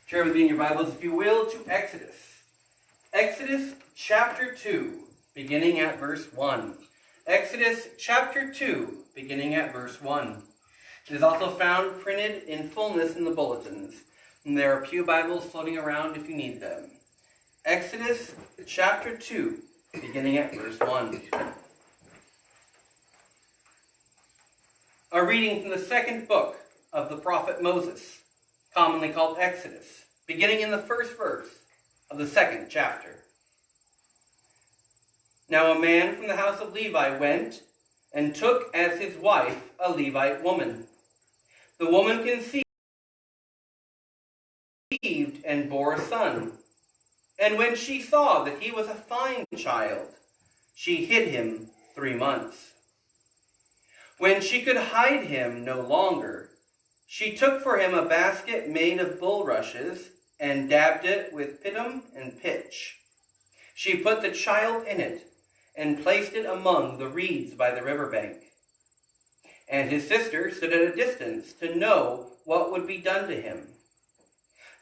Turn with me in your Bibles, if you will, to Exodus. Exodus chapter 2, beginning at verse 1. Exodus chapter 2, beginning at verse 1. It is also found printed in fullness in the bulletins. And there are pew Bibles floating around if you need them. Exodus chapter 2, beginning at verse 1. A reading from the second book of the prophet Moses, commonly called Exodus, beginning in the first verse of the second chapter. Now a man from the house of Levi went and took as his wife a Levite woman. The woman conceived and bore a son. And when she saw that he was a fine child, she hid him 3 months. When she could hide him no longer, she took for him a basket made of bulrushes and dabbed it with pittum and pitch. She put the child in it and placed it among the reeds by the riverbank. And his sister stood at a distance to know what would be done to him.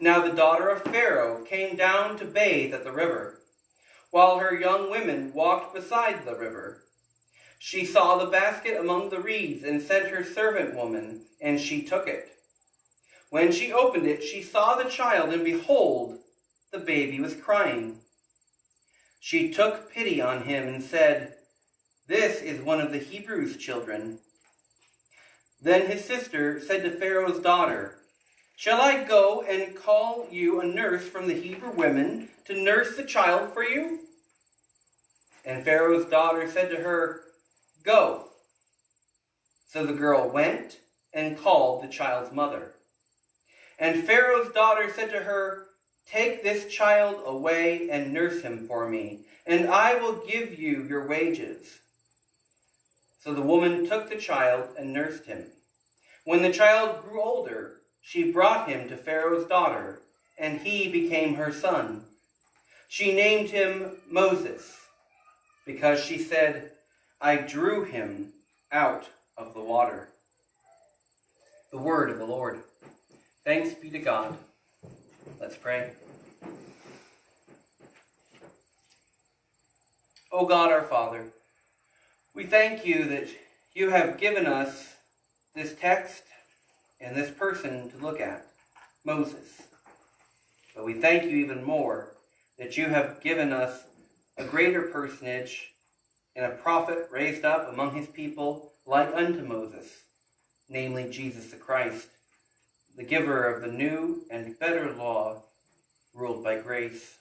Now the daughter of Pharaoh came down to bathe at the river, while her young women walked beside the river. She saw the basket among the reeds and sent her servant woman, and she took it. When she opened it, she saw the child, and behold, the baby was crying. She took pity on him and said, "This is one of the Hebrews' children." Then his sister said to Pharaoh's daughter, "Shall I go and call you a nurse from the Hebrew women to nurse the child for you?" And Pharaoh's daughter said to her, "Go." So the girl went and called the child's mother. And Pharaoh's daughter said to her, "Take this child away and nurse him for me, and I will give you your wages." So the woman took the child and nursed him. When the child grew older, she brought him to Pharaoh's daughter, and he became her son. She named him Moses, because she said, "I drew him out of the water." The word of the Lord. Thanks be to God. Let's pray. O God, our Father, we thank you that you have given us this text and this person to look at, Moses. But we thank you even more that you have given us a greater personage and a prophet raised up among his people like unto Moses, namely Jesus the Christ, the giver of the new and better law, ruled by grace.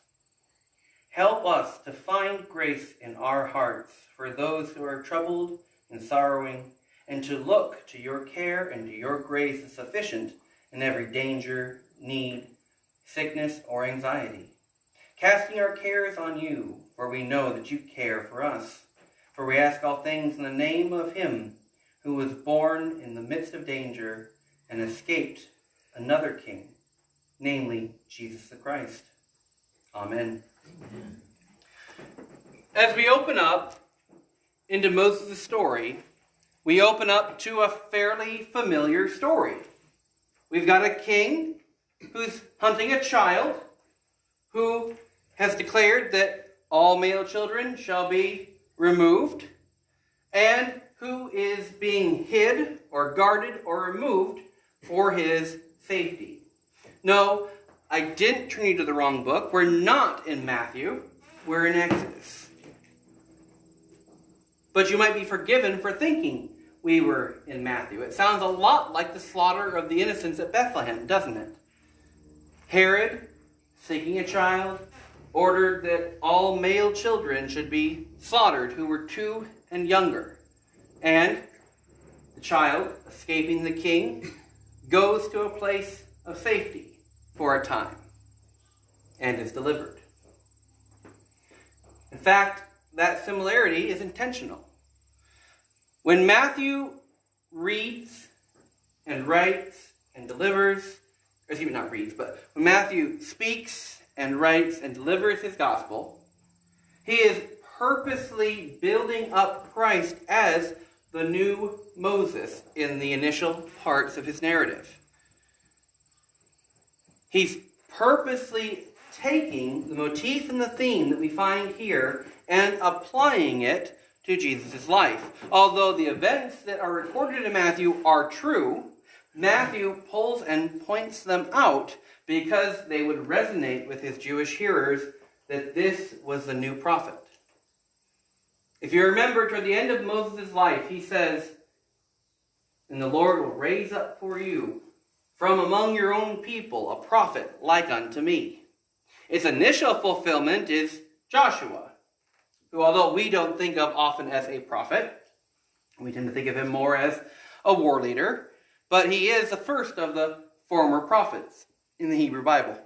Help us to find grace in our hearts for those who are troubled and sorrowing, and to look to your care and to your grace as sufficient in every danger, need, sickness, or anxiety. Casting our cares on you, for we know that you care for us. For we ask all things in the name of him who was born in the midst of danger and escaped another king, namely Jesus the Christ. Amen. Amen. As we open up into Moses' story, we open up to a fairly familiar story. We've got a king who's hunting a child who has declared that all male children shall be removed, and who is being hid or guarded or removed for his safety. No, I didn't turn you to the wrong book. We're not in Matthew. We're in Exodus. But you might be forgiven for thinking we were in Matthew. It sounds a lot like the slaughter of the innocents at Bethlehem, doesn't it? Herod, seeking a child, ordered that all male children should be slaughtered who were 2 and younger. And the child, escaping the king, goes to a place of safety for a time and is delivered. In fact, that similarity is intentional. When Matthew reads and writes and delivers, when Matthew speaks and writes and delivers his gospel, he is purposely building up Christ as the new Moses in the initial parts of his narrative. He's purposely taking the motif and the theme that we find here and applying it to Jesus' life. Although the events that are recorded in Matthew are true, Matthew pulls and points them out because they would resonate with his Jewish hearers that this was the new prophet. If you remember, toward the end of Moses' life, he says, "And the Lord will raise up for you from among your own people a prophet like unto me." Its initial fulfillment is Joshua, who, although we don't think of often as a prophet, we tend to think of him more as a war leader, but he is the first of the former prophets in the Hebrew Bible.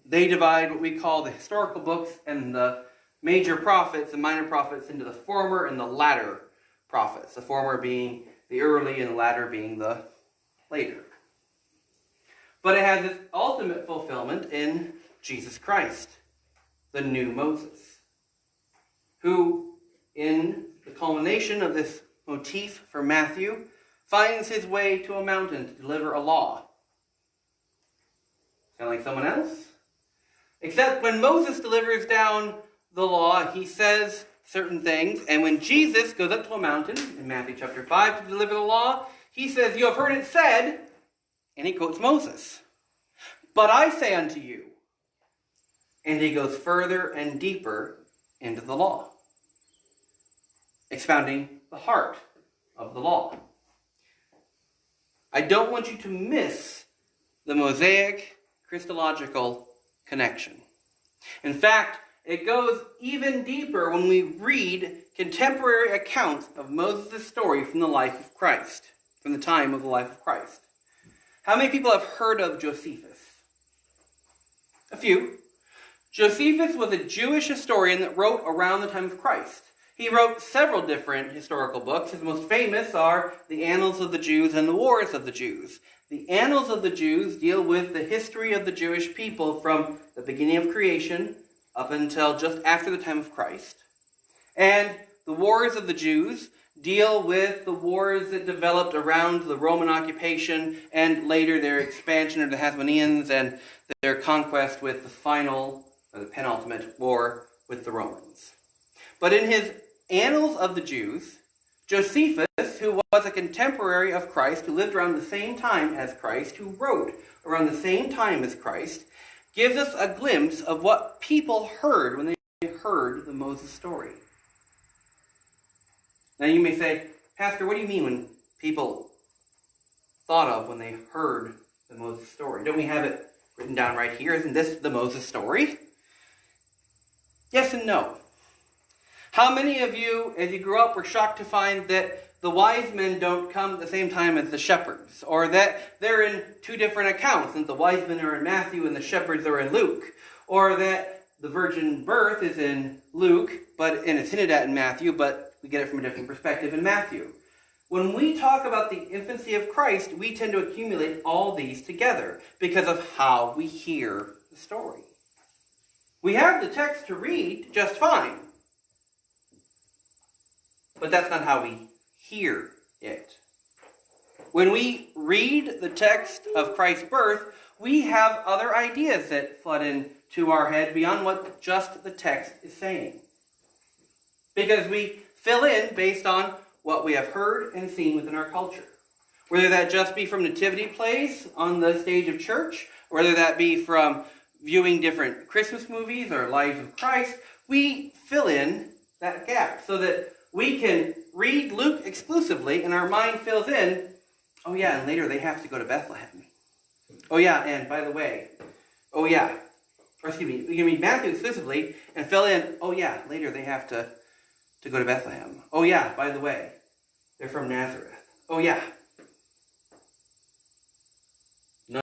They divide what we call the historical books and the major prophets and minor prophets into the former and the latter prophets, the former being the early and the latter being the later. But it has its ultimate fulfillment in Jesus Christ, the new Moses, who, in the culmination of this motif for Matthew, finds his way to a mountain to deliver a law. Sound like someone else? Except when Moses delivers down the law, he says certain things, and when Jesus goes up to a mountain in Matthew chapter 5 to deliver the law, he says, "You have heard it said," and he quotes Moses, "But I say unto you," and he goes further and deeper into the law, expounding the heart of the law. I don't want you to miss the Mosaic Christological connection. In fact, it goes even deeper when we read contemporary accounts of Moses' story from the life of Christ, from the time of the life of Christ. How many people have heard of Josephus? A few. Josephus was a Jewish historian that wrote around the time of Christ. He wrote several different historical books. His most famous are the Annals of the Jews and the Wars of the Jews. The Annals of the Jews deal with the history of the Jewish people from the beginning of creation up until just after the time of Christ. And the Wars of the Jews deal with the wars that developed around the Roman occupation and later their expansion of the Hasmoneans and their conquest with the final, or the penultimate, war with the Romans. But in his Annals of the Jews, Josephus, who was a contemporary of Christ, who lived around the same time as Christ, who wrote around the same time as Christ, gives us a glimpse of what people heard when they heard the Moses story. Now you may say, "Pastor, what do you mean when people thought of when they heard the Moses story? Don't we have it written down right here? Isn't this the Moses story?" Yes and no. How many of you, as you grew up, were shocked to find that the wise men don't come at the same time as the shepherds? Or that they're in two different accounts, and the wise men are in Matthew and the shepherds are in Luke? Or that the virgin birth is in Luke, and it's hinted at in Matthew, but we get it from a different perspective in Matthew. When we talk about the infancy of Christ, we tend to accumulate all these together because of how we hear the story. We have the text to read just fine, but that's not how we hear it. When we read the text of Christ's birth, we have other ideas that flood into our head beyond what just the text is saying. Because we fill in based on what we have heard and seen within our culture. Whether that just be from nativity plays on the stage of church, whether that be from viewing different Christmas movies or Lives of Christ, we fill in that gap so that we can read Luke exclusively and our mind fills in, oh yeah, and later they have to go to Bethlehem. Oh yeah, and by the way, oh yeah, or excuse me, we can read Matthew exclusively and fill in, oh yeah, later they have to go to Bethlehem. Oh yeah, by the way, they're from Nazareth. Oh yeah. None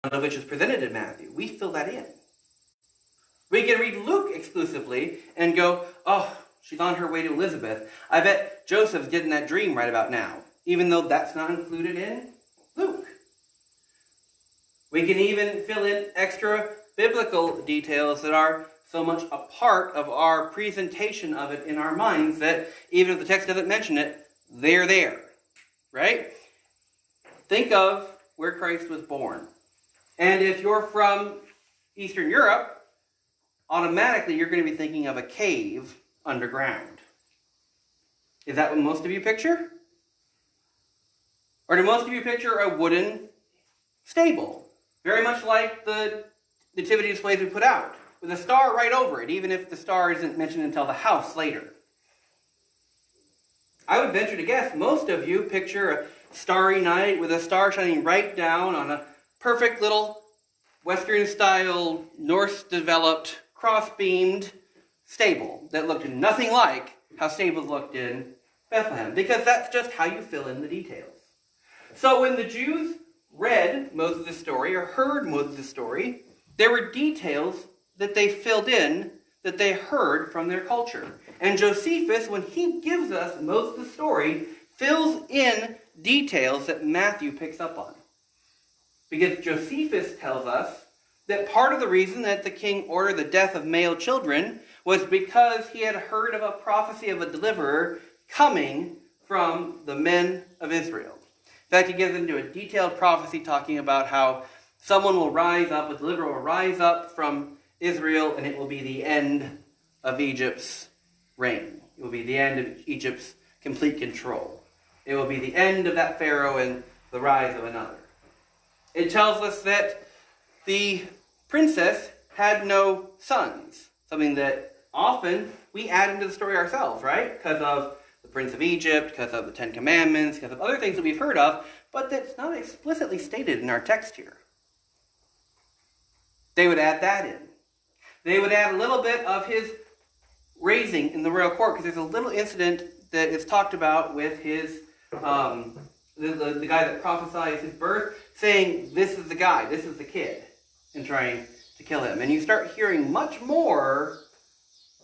of which is presented in Matthew. We fill that in. We can read Luke exclusively and go, oh, she's on her way to Elizabeth. I bet Joseph's getting that dream right about now, even though that's not included in Luke. We can even fill in extra biblical details that are so much a part of our presentation of it in our minds that even if the text doesn't mention it, they're there, right? Think of where Christ was born. And if you're from Eastern Europe, automatically you're going to be thinking of a cave underground. Is that what most of you picture? Or do most of you picture a wooden stable? Very much like the nativity displays we put out, with a star right over it, even if the star isn't mentioned until the house later. I would venture to guess most of you picture a starry night with a star shining right down on a perfect little Western-style, Norse-developed, cross-beamed stable that looked nothing like how stables looked in Bethlehem, because that's just how you fill in the details. So when the Jews read Moses' story or heard Moses' story, there were details that they filled in that they heard from their culture. And Josephus, when he gives us Moses' story, fills in details that Matthew picks up on. Because Josephus tells us that part of the reason that the king ordered the death of male children was because he had heard of a prophecy of a deliverer coming from the men of Israel. In fact, he gets into a detailed prophecy talking about how someone will rise up, a deliverer will rise up from Israel, and it will be the end of Egypt's reign. It will be the end of Egypt's complete control. It will be the end of that Pharaoh and the rise of another. It tells us that the princess had no sons, something that often we add into the story ourselves, right? Because of the Prince of Egypt, because of the Ten Commandments, because of other things that we've heard of, but that's not explicitly stated in our text here. They would add that in. They would add a little bit of his raising in the royal court, because there's a little incident that is talked about with his, the guy that prophesies his birth, saying, this is the guy, this is the kid, and trying to kill him. And you start hearing much more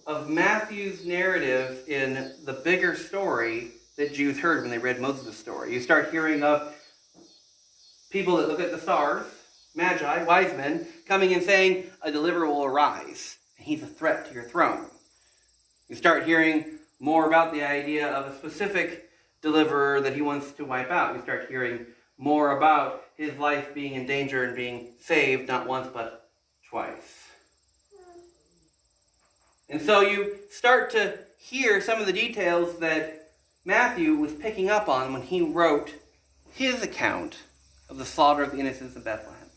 of Matthew's narrative in the bigger story that Jews heard when they read Moses' story. You start hearing of people that look at the stars, magi, wise men, coming and saying, a deliverer will arise, and he's a threat to your throne. You start hearing more about the idea of a specific deliverer that he wants to wipe out. You start hearing more about his life being in danger and being saved, not once but twice. And so you start to hear some of the details that Matthew was picking up on when he wrote his account of the slaughter of the innocents of Bethlehem.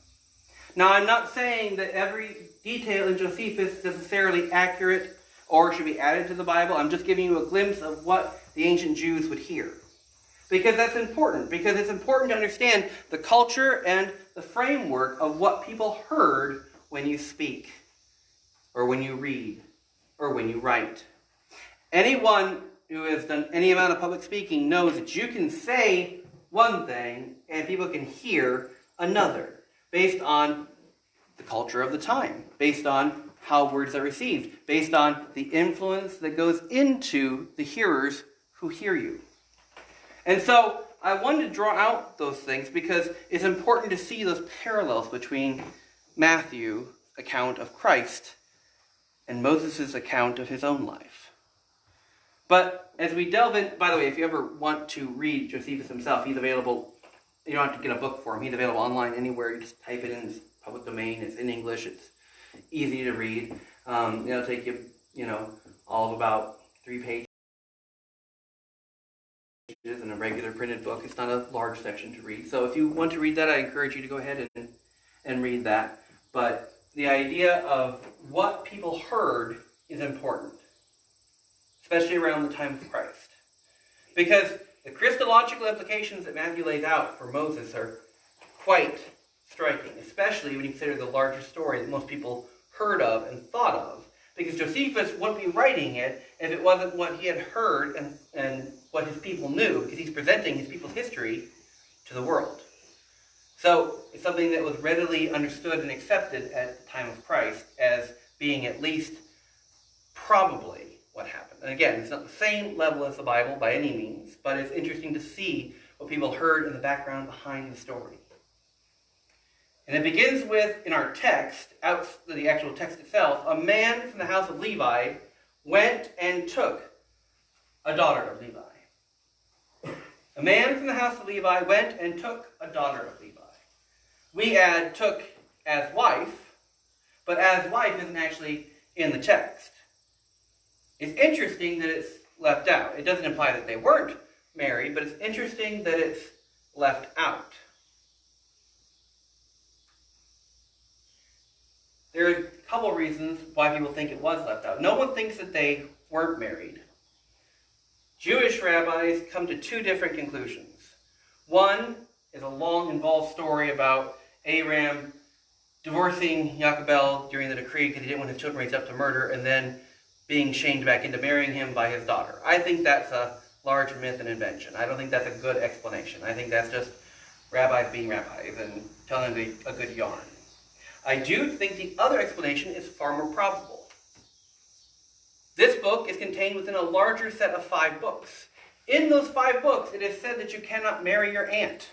Now, I'm not saying that every detail in Josephus is necessarily accurate or should be added to the Bible. I'm just giving you a glimpse of what the ancient Jews would hear. Because that's important. Because it's important to understand the culture and the framework of what people heard when you speak, or when you read, or when you write. Anyone who has done any amount of public speaking knows that you can say one thing and people can hear another, based on the culture of the time, based on how words are received, based on the influence that goes into the hearers who hear you. And so I wanted to draw out those things because it's important to see those parallels between Matthew's account of Christ and Moses' account of his own life. But as we delve in, by the way, if you ever want to read Josephus himself, he's available. You don't have to get a book for him. He's available online anywhere. You just type it in. It's public domain. It's in English. It's easy to read. It'll take you, all of about 3 pages in a regular printed book. It's not a large section to read. So if you want to read that, I encourage you to go ahead and read that. But the idea of what people heard is important, especially around the time of Christ. Because the Christological implications that Matthew lays out for Moses are quite striking, especially when you consider the larger story that most people heard of and thought of. Because Josephus wouldn't be writing it if it wasn't what he had heard and what his people knew, because he's presenting his people's history to the world. So it's something that was readily understood and accepted at the time of Christ as being at least probably what happened. And again, it's not the same level as the Bible by any means, but it's interesting to see what people heard in the background behind the story. And it begins with, in our text, out the actual text itself, a man from the house of Levi went and took a daughter of Levi. A man from the house of Levi went and took a daughter of Levi. We add took as wife, but as wife isn't actually in the text. It's interesting that it's left out. It doesn't imply that they weren't married, but it's interesting that it's left out. There are a couple reasons why people think it was left out. No one thinks that they weren't married. Jewish rabbis come to two different conclusions. One is a long, involved story about Aram divorcing Jochebed during the decree because he didn't want his children raised up to murder, and then being shamed back into marrying him by his daughter. I think that's a large myth and invention. I don't think that's a good explanation. I think that's just rabbis being rabbis and telling a good yarn. I do think the other explanation is far more probable. This book is contained within a larger set of 5 books. In those 5 books, it is said that you cannot marry your aunt.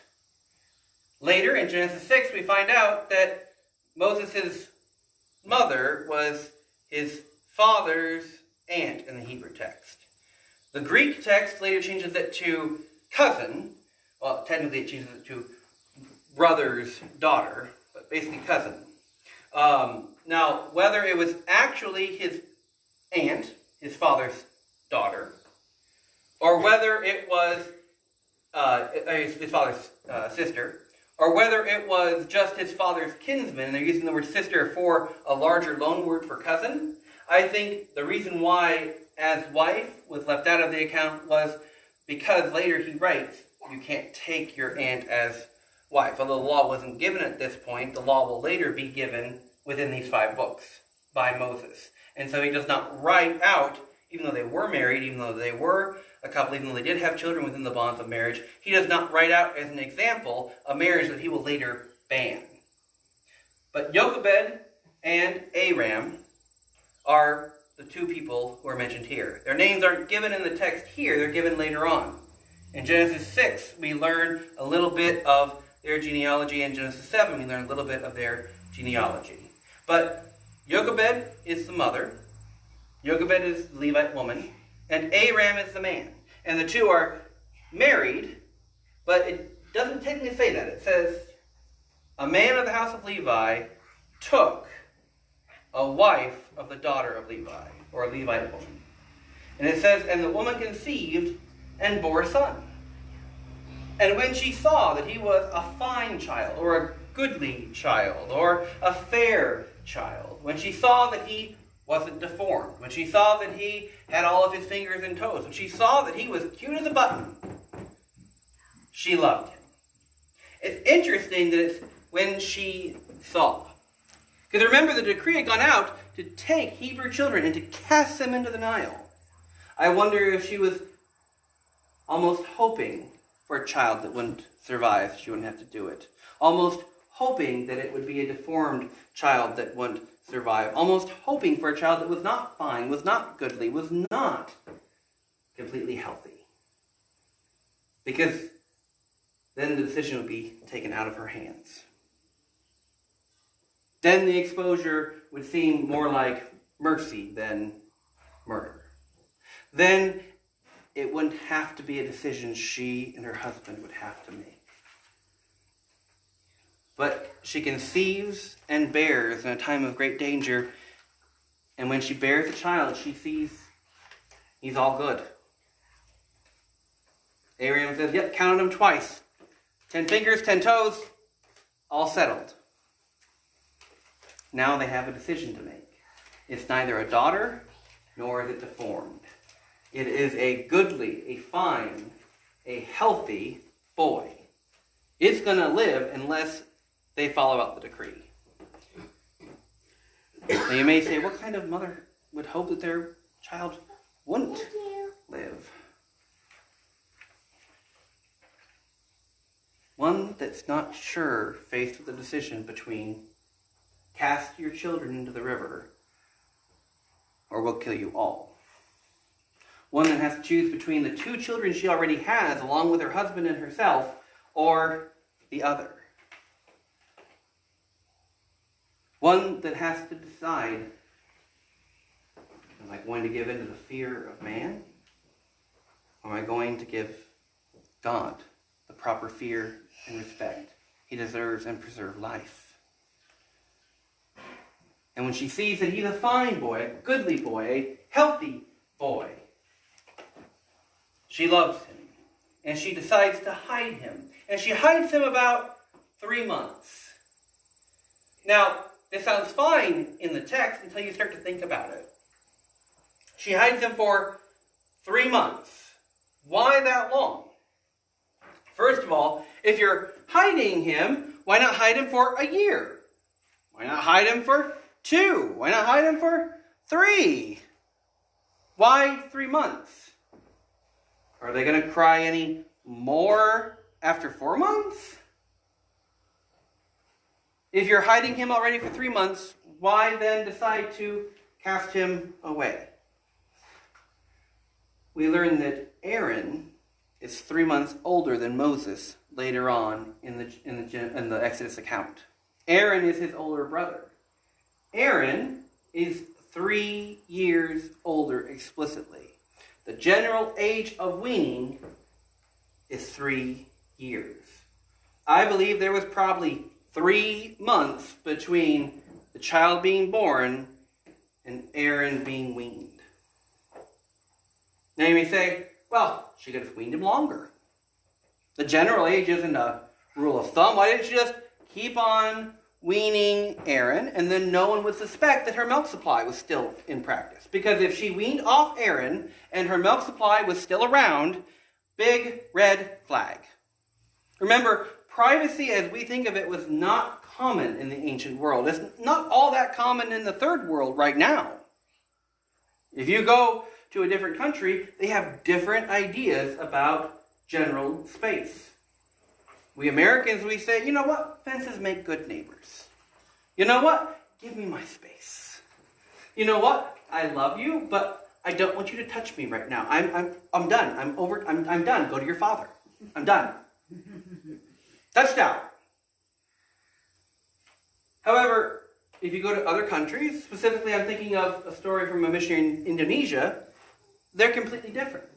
Later, in Genesis 6, we find out that Moses' mother was his father's aunt in the Hebrew text. The Greek text later changes it to cousin. Well, technically it changes it to brother's daughter, but basically cousin. Now, whether it was actually his aunt, his father's daughter, or whether it was his father's sister, or whether it was just his father's kinsman, and they're using the word sister for a larger loan word for cousin, I think the reason why as wife was left out of the account was because later he writes, you can't take your aunt as wife. Although the law wasn't given at this point, the law will later be given within these 5 books by Moses. And so he does not write out, even though they were married, even though they were a couple, even though they did have children within the bonds of marriage, he does not write out as an example a marriage that he will later ban. But Jochebed and Aram are the 2 people who are mentioned here. Their names aren't given in the text here, they're given later on. In Genesis 6, we learn a little bit of their genealogy. In Genesis 7, we learn a little bit of their genealogy. But Jochebed is the mother, Jochebed is the Levite woman, and Aram is the man. And the 2 are married, but it doesn't technically say that. It says, a man of the house of Levi took a wife of the daughter of Levi, or a Levite woman. And it says, and the woman conceived and bore a son. And when she saw that he was a fine child, or a goodly child, or a fair child, when she saw that he wasn't deformed, when she saw that he had all of his fingers and toes, when she saw that he was cute as a button, she loved him. It's interesting that it's when she saw. Because remember, the decree had gone out to take Hebrew children and to cast them into the Nile. I wonder if she was almost hoping for a child that wouldn't survive, she wouldn't have to do it. Almost hoping that it would be a deformed child that wouldn't survive. Almost hoping for a child that was not fine, was not goodly, was not completely healthy. Because then the decision would be taken out of her hands. Then the exposure would seem more like mercy than murder. Then it wouldn't have to be a decision she and her husband would have to make. But she conceives and bears in a time of great danger, and when she bears a child, she sees he's all good. Aram says, yep, counted him twice. 10 fingers, 10 toes, all settled. Now they have a decision to make. It's neither a daughter, nor is it deformed. It is a goodly, a fine, a healthy boy. It's going to live unless they follow out the decree. Now you may say, what kind of mother would hope that their child wouldn't live? One that's not sure, faced with a decision between cast your children into the river or we'll kill you all. One that has to choose between the 2 children she already has, along with her husband and herself, or the other. One that has to decide, am I going to give in to the fear of man? Or am I going to give God the proper fear and respect he deserves and preserve life? And when she sees that he's a fine boy, a goodly boy, a healthy boy, she loves him. And she decides to hide him. And she hides him about 3 months. Now, this sounds fine in the text until you start to think about it. She hides him for 3 months. Why that long? First of all, if you're hiding him, why not hide him for a year? Why not hide him for 2? Why not hide him for 3? Why 3 months? Are they going to cry any more after 4 months? If you're hiding him already for 3 months, why then decide to cast him away? We learn that Aaron is 3 months older than Moses later on in the Exodus account. Aaron is his older brother. Aaron is 3 years older explicitly. The general age of weaning is 3 years. I believe there was probably 3 months between the child being born and Aaron being weaned. Now you may say, well, she could have weaned him longer. The general age isn't a rule of thumb. Why didn't she just keep on weaning Aaron, and then no one would suspect that her milk supply was still in practice? Because if she weaned off Aaron and her milk supply was still around, big red flag. Remember, privacy as we think of it was not common in the ancient world. It's not all that common in the third world right now. If you go to a different country, they have different ideas about general space. We Americans, we say, you know what? Fences make good neighbors. You know what? Give me my space. You know what? I love you, but I don't want you to touch me right now. I'm done. I'm done. Go to your father. I'm done. Touchdown. However, if you go to other countries, specifically I'm thinking of a story from a missionary in Indonesia, they're completely different.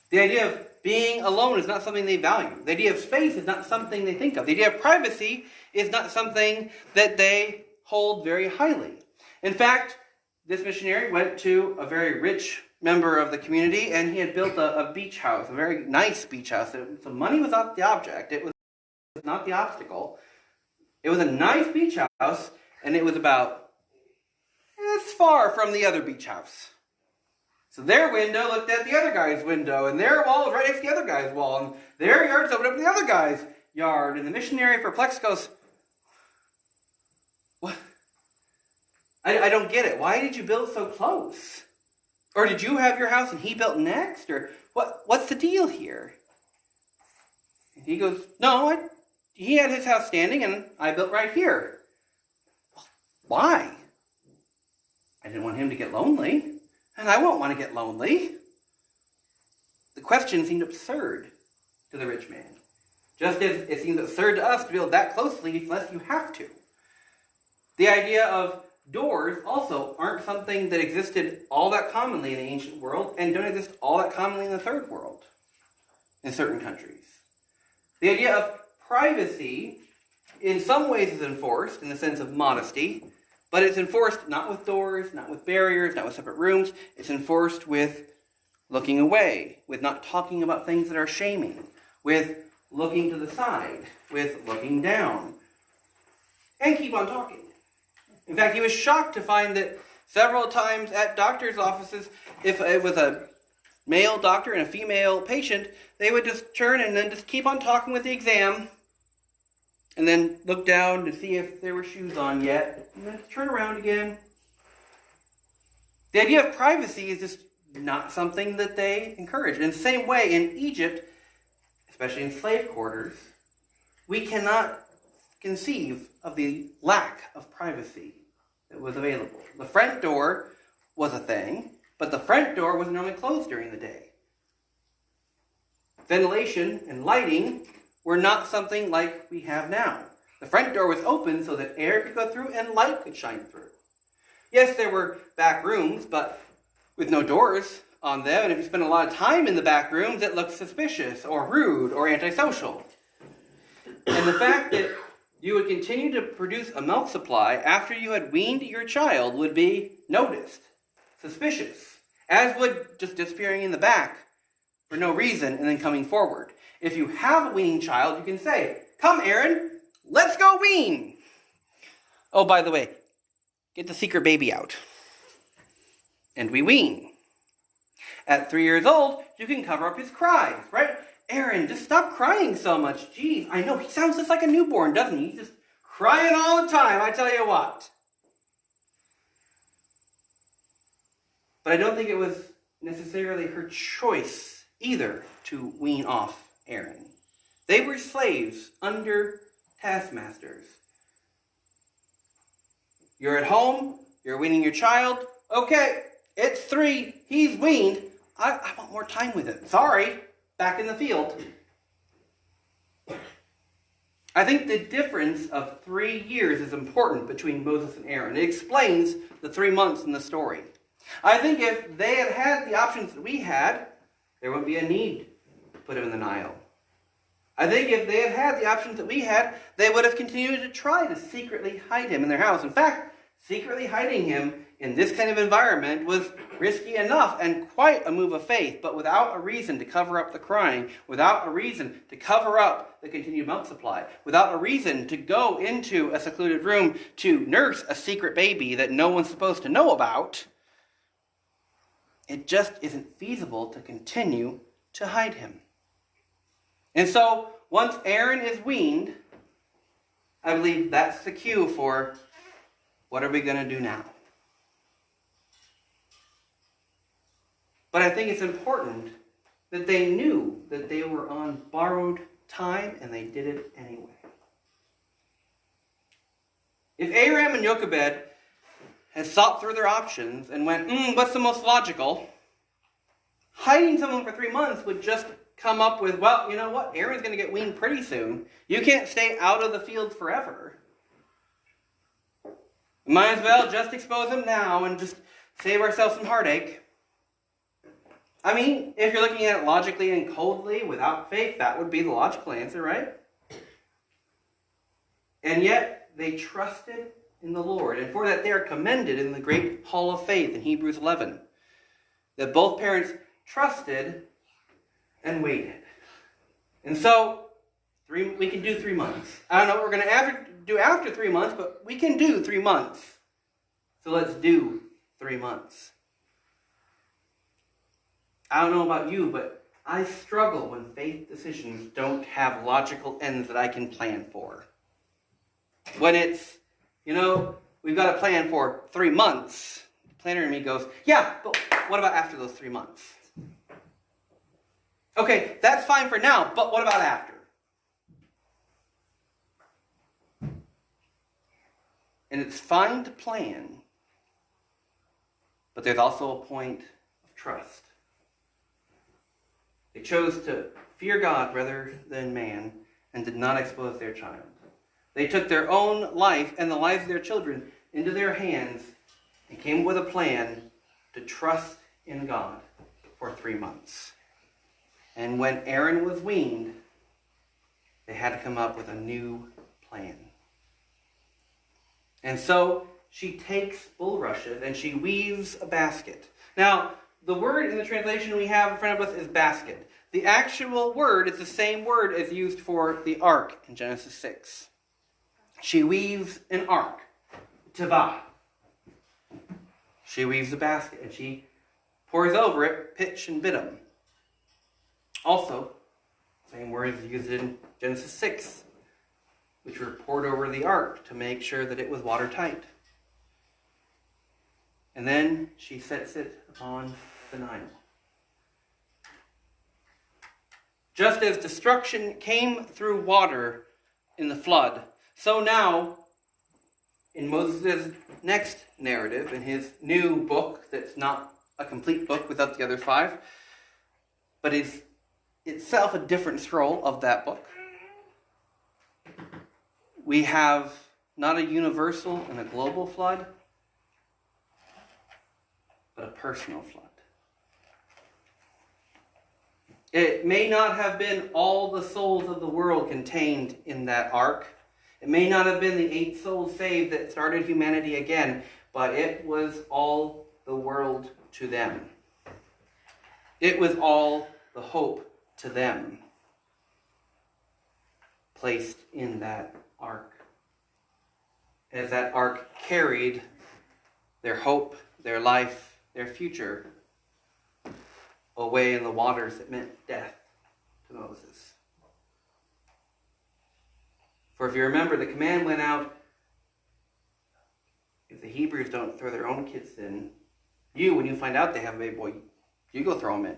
The idea of being alone is not something they value. The idea of space is not something they think of. The idea of privacy is not something that they hold very highly. In fact, this missionary went to a very rich member of the community, and he had built a beach house, a very nice beach house. So money was not the object. It was not the obstacle. It was a nice beach house, and it was about as far from the other beach house. So their window looked at the other guy's window, and their wall was right next to the other guy's wall, and their yards opened up to the other guy's yard. And the missionary, perplexed, goes, "What? I don't get it. Why did you build so close? Or did you have your house and he built next? Or what's the deal here?" And he goes, "No, he had his house standing, and I built right here." "Why?" "I didn't want him to get lonely. And I won't want to get lonely." The question seemed absurd to the rich man. Just as it seems absurd to us to build that closely unless you have to. The idea of doors also aren't something that existed all that commonly in the ancient world and don't exist all that commonly in the third world in certain countries. The idea of privacy in some ways is enforced in the sense of modesty, but it's enforced not with doors, not with barriers, not with separate rooms. It's enforced with looking away, with not talking about things that are shaming, with looking to the side, with looking down, and keep on talking. In fact, he was shocked to find that several times at doctors' offices, if it was a male doctor and a female patient, they would just turn and then just keep on talking with the exam, and then look down to see if there were shoes on yet, and then turn around again. The idea of privacy is just not something that they encourage. In the same way, in Egypt, especially in slave quarters, we cannot conceive of the lack of privacy that was available. The front door was a thing, but the front door was normally closed during the day. Ventilation and lighting were not something like we have now. The front door was open so that air could go through and light could shine through. Yes, there were back rooms, but with no doors on them, and if you spend a lot of time in the back rooms, it looks suspicious or rude or antisocial. And the fact that you would continue to produce a milk supply after you had weaned your child would be noticed, suspicious, as would just disappearing in the back for no reason and then coming forward. If you have a weaning child, you can say, "Come, Aaron, let's go wean." Oh, by the way, get the secret baby out. And we wean. At 3 years old, you can cover up his cries, right? "Aaron, just stop crying so much. Geez, I know, he sounds just like a newborn, doesn't he? He's just crying all the time, I tell you what." But I don't think it was necessarily her choice either to wean off Aaron. They were slaves under taskmasters. You're at home, you're weaning your child. Okay, it's 3, he's weaned. I want more time with him. Sorry, back in the field. I think the difference of 3 years is important between Moses and Aaron. It explains the 3 months in the story. I think if they had had the options that we had, there wouldn't be a need to put him in the Nile. I think if they had had the options that we had, they would have continued to try to secretly hide him in their house. In fact, secretly hiding him in this kind of environment was risky enough and quite a move of faith, but without a reason to cover up the crying, without a reason to cover up the continued milk supply, without a reason to go into a secluded room to nurse a secret baby that no one's supposed to know about, it just isn't feasible to continue to hide him. And so, once Aaron is weaned, I believe that's the cue for what are we going to do now? But I think it's important that they knew that they were on borrowed time and they did it anyway. If Aram and Jochebed had thought through their options and went, what's the most logical? Hiding someone for 3 months would just come up with, well, you know what? Aaron's going to get weaned pretty soon. You can't stay out of the field forever. We might as well just expose him now and just save ourselves some heartache. I mean, if you're looking at it logically and coldly, without faith, that would be the logical answer, right? And yet, they trusted in the Lord. And for that, they are commended in the great hall of faith in Hebrews 11. That both parents trusted and waited. And so, we can do 3 months. I don't know what we're going to do after 3 months, but we can do 3 months. So let's do 3 months. I don't know about you, but I struggle when faith decisions don't have logical ends that I can plan for. When it's, we've got a plan for 3 months, the planner in me goes, yeah, but what about after those 3 months? Okay, that's fine for now, but what about after? And it's fine to plan, but there's also a point of trust. They chose to fear God rather than man and did not expose their child. They took their own life and the lives of their children into their hands and came up with a plan to trust in God for 3 months. And when Aaron was weaned, they had to come up with a new plan. And so she takes bulrushes and she weaves a basket. Now, the word in the translation we have in front of us is basket. The actual word is the same word as used for the ark in Genesis 6. She weaves an ark, tavah. She weaves a basket and she pours over it pitch and bitumen. Also, same word is used in Genesis 6, which were poured over the ark to make sure that it was watertight. And then she sets it upon the Nile. Just as destruction came through water in the flood, so now, in Moses' next narrative, in his new book, that's not a complete book without the other 5, but is itself a different scroll of that book, we have not a universal and a global flood, but a personal flood. It may not have been all the souls of the world contained in that ark. It may not have been the 8 souls saved that started humanity again, but it was all the world to them. It was all the hope to them placed in that ark. As that ark carried their hope, their life, their future away in the waters that meant death to Moses. For if you remember, the command went out, if the Hebrews don't throw their own kids in, you, when you find out they have a baby boy, you go throw them in.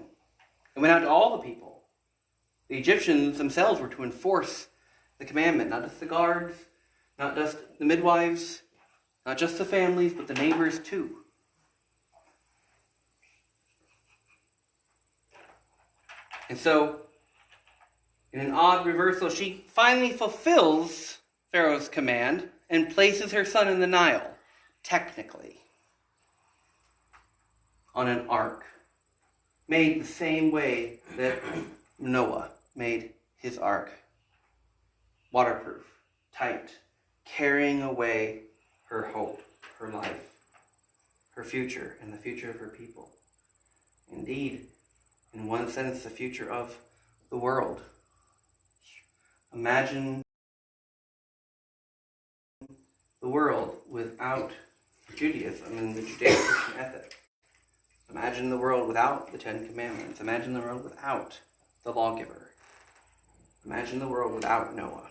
It went out to all the people. The Egyptians themselves were to enforce the commandment, not just the guards, not just the midwives, not just the families, but the neighbors too. And so, in an odd reversal, she finally fulfills Pharaoh's command and places her son in the Nile, technically, on an ark, made the same way that Noah made his ark. Waterproof, tight, carrying away her hope, her life, her future, and the future of her people. Indeed, in one sense, the future of the world. Imagine the world without Judaism and the Judeo-Christian ethic. Imagine the world without the 10 Commandments. Imagine the world without the lawgiver. Imagine the world without Noah.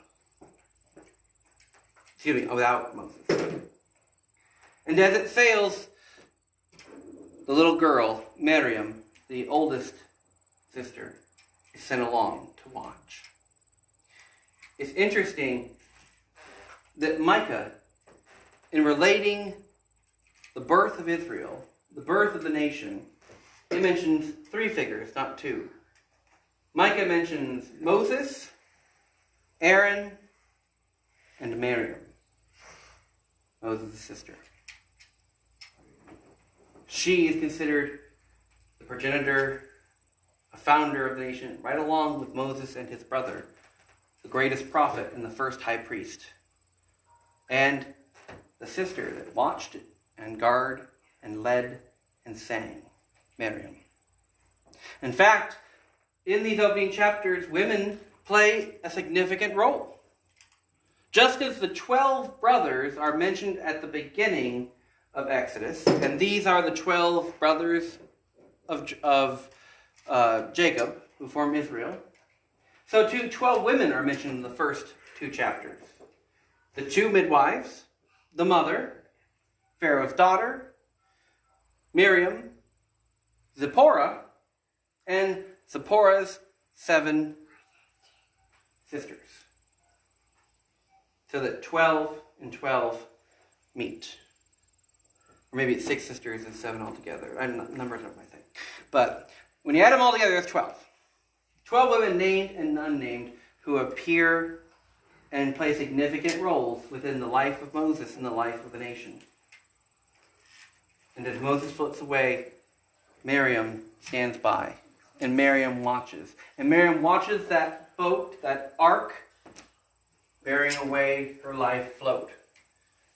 Without Moses. And as it sails, the little girl, Miriam, the oldest sister, is sent along to watch. It's interesting that Micah, in relating the birth of Israel, the birth of the nation, it mentions 3 figures, not 2. Micah mentions Moses, Aaron, and Miriam, Moses' sister. She is considered the progenitor, a founder of the nation, right along with Moses and his brother, the greatest prophet and the first high priest, and the sister that watched and guarded and led and sang, Miriam. In fact, in these opening chapters, women play a significant role. Just as the 12 brothers are mentioned at the beginning of Exodus, and these are the 12 brothers of Jacob, who form Israel, so too 12 women are mentioned in the first 2 chapters. The 2 midwives, the mother, Pharaoh's daughter, Miriam, Zipporah, and Zipporah's 7 sisters. So that 12 and 12 meet. Or maybe it's 6 sisters and 7 altogether. Numbers aren't my thing. But when you add them all together, it's 12. 12 women named and unnamed who appear and play significant roles within the life of Moses and the life of the nation. And as Moses floats away, Miriam stands by. And Miriam watches. And Miriam watches that boat, that ark, bearing away her life float.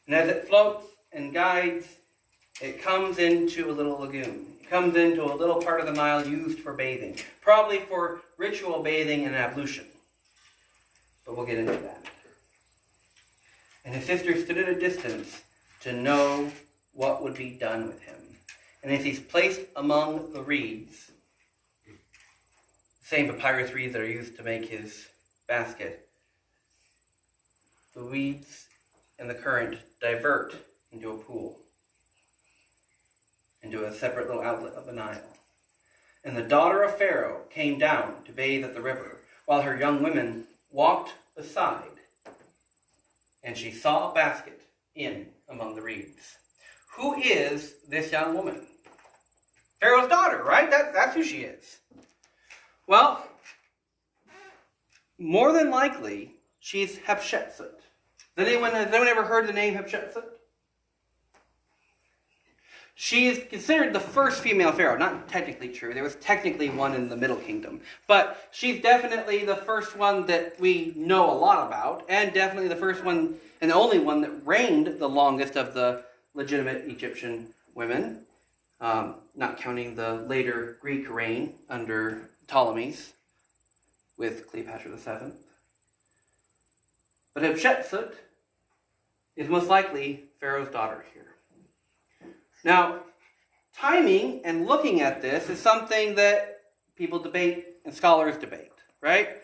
And as it floats and guides, it comes into a little lagoon. It comes into a little part of the Nile used for bathing. Probably for ritual bathing and ablution. But we'll get into that. And his sister stood at a distance to know what would be done with him. And as he's placed among the reeds, the same papyrus reeds that are used to make his basket, the weeds and the current divert into a pool, into a separate little outlet of the Nile. And the daughter of Pharaoh came down to bathe at the river, while her young women walked beside, and she saw a basket in among the reeds. Who is this young woman? Pharaoh's daughter, right? That's who she is. Well, more than likely, she's Hatshepsut. Has anyone ever heard the name Hatshepsut? She is considered the first female pharaoh. Not technically true. There was technically one in the Middle Kingdom. But she's definitely the first one that we know a lot about, and definitely the first one and the only one that reigned the longest of the legitimate Egyptian women, not counting the later Greek reign under Ptolemies with Cleopatra VII. But Hatshepsut is most likely Pharaoh's daughter here. Now, timing and looking at this is something that people debate and scholars debate, right?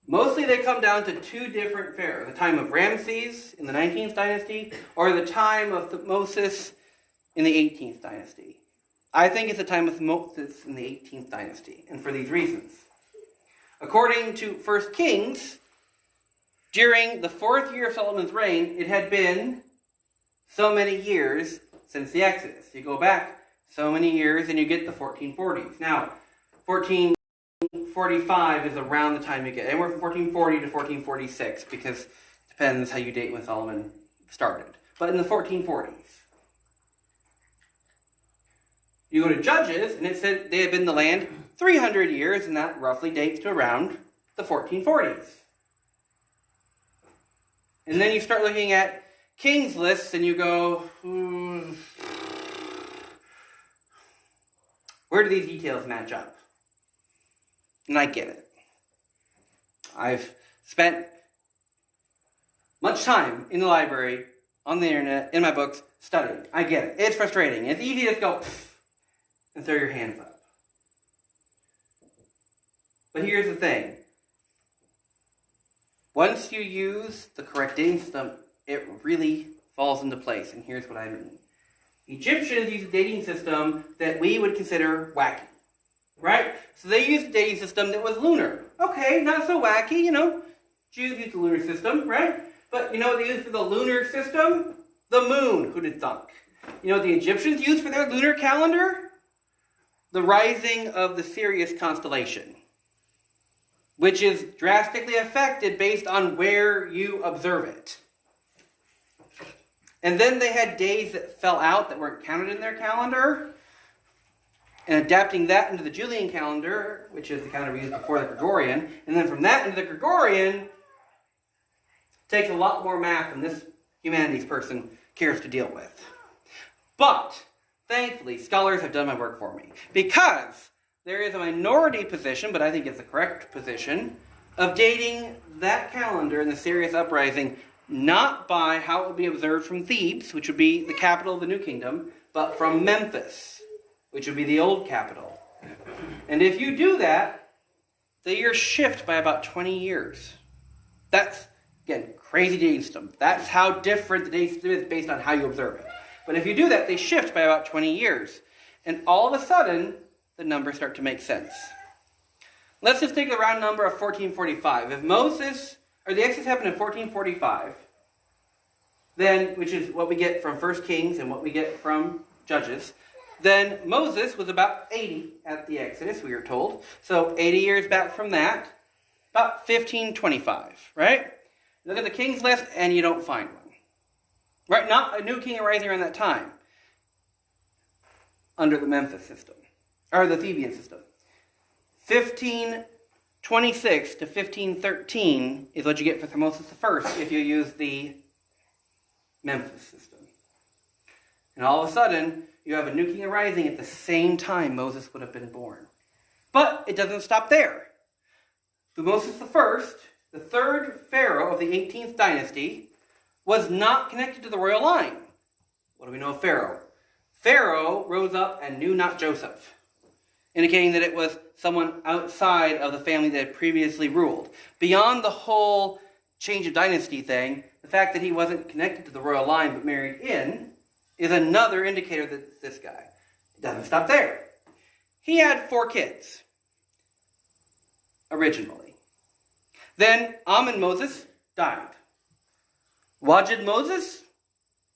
Mostly they come down to two different pharaohs, the time of Ramses in the 19th dynasty or the time of Moses in the 18th dynasty. I think it's the time of Moses in the 18th dynasty, and for these reasons. According to 1 Kings, during the 4th year of Solomon's reign, it had been so many years since the Exodus. You go back so many years and you get the 1440s. Now, 1445 is around the time you get, anywhere from 1440 to 1446, because it depends how you date when Solomon started. But in the 1440s. You go to Judges, and it said they had been in the land 300 years, and that roughly dates to around the 1440s. And then you start looking at King's lists, and you go, where do these details match up? And I get it. I've spent much time in the library, on the internet, in my books, studying. I get it. It's frustrating. It's easy to just go and throw your hands up. But here's the thing. Once you use the correct dating system, it really falls into place. And here's what I mean. Egyptians used a dating system that we would consider wacky. Right? So they used a dating system that was lunar. Okay, not so wacky, Jews used the lunar system, right? But you know what they used for the lunar system? The moon, who did thunk. You know what the Egyptians used for their lunar calendar? The rising of the Sirius constellation, which is drastically affected based on where you observe it. And then they had days that fell out that weren't counted in their calendar, and adapting that into the Julian calendar, which is the calendar we used before the Gregorian, and then from that into the Gregorian, takes a lot more math than this humanities person cares to deal with. But thankfully, scholars have done my work for me, because there is a minority position, but I think it's the correct position, of dating that calendar in the Sirius uprising not by how it would be observed from Thebes, which would be the capital of the New Kingdom, but from Memphis, which would be the old capital. And if you do that, the years shift by about 20 years. That's, again, crazy dating system. That's how different the dating system is based on how you observe it. But if you do that, they shift by about 20 years. And all of a sudden, the numbers start to make sense. Let's just take a round number of 1445. If the Exodus happened in 1445, then, which is what we get from 1 Kings and what we get from Judges, then Moses was about 80 at the Exodus, we are told. So 80 years back from that, about 1525, right? Look at the King's list and you don't find one. Right? Not a new king arising around that time. Under the Memphis system. Or the Theban system. 1526 to 1513 is what you get for Thutmose I if you use the Memphis system. And all of a sudden, you have a new king arising at the same time Moses would have been born. But it doesn't stop there. Thutmose I, the third pharaoh of the 18th dynasty, was not connected to the royal line. What do we know of Pharaoh? Pharaoh rose up and knew not Joseph, indicating that it was someone outside of the family that had previously ruled. Beyond the whole change of dynasty thing, the fact that he wasn't connected to the royal line but married in is another indicator that it's this guy. It doesn't stop there. He had 4 kids, originally. Then Amun Moses died. Wajid Moses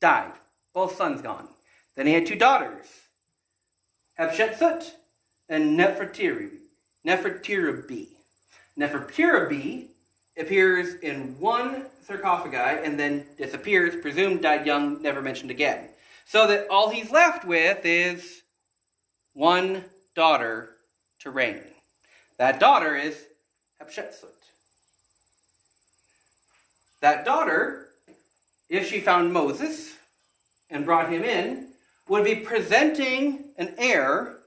died. Both sons gone. Then he had 2 daughters, Hatshepsut and Nefertiri. Nefertiri appears in one sarcophagi and then disappears, presumed died young, never mentioned again. So that all he's left with is one daughter to reign. That daughter is Hatshepsut. That daughter, if she found Moses and brought him in, would be presenting an heir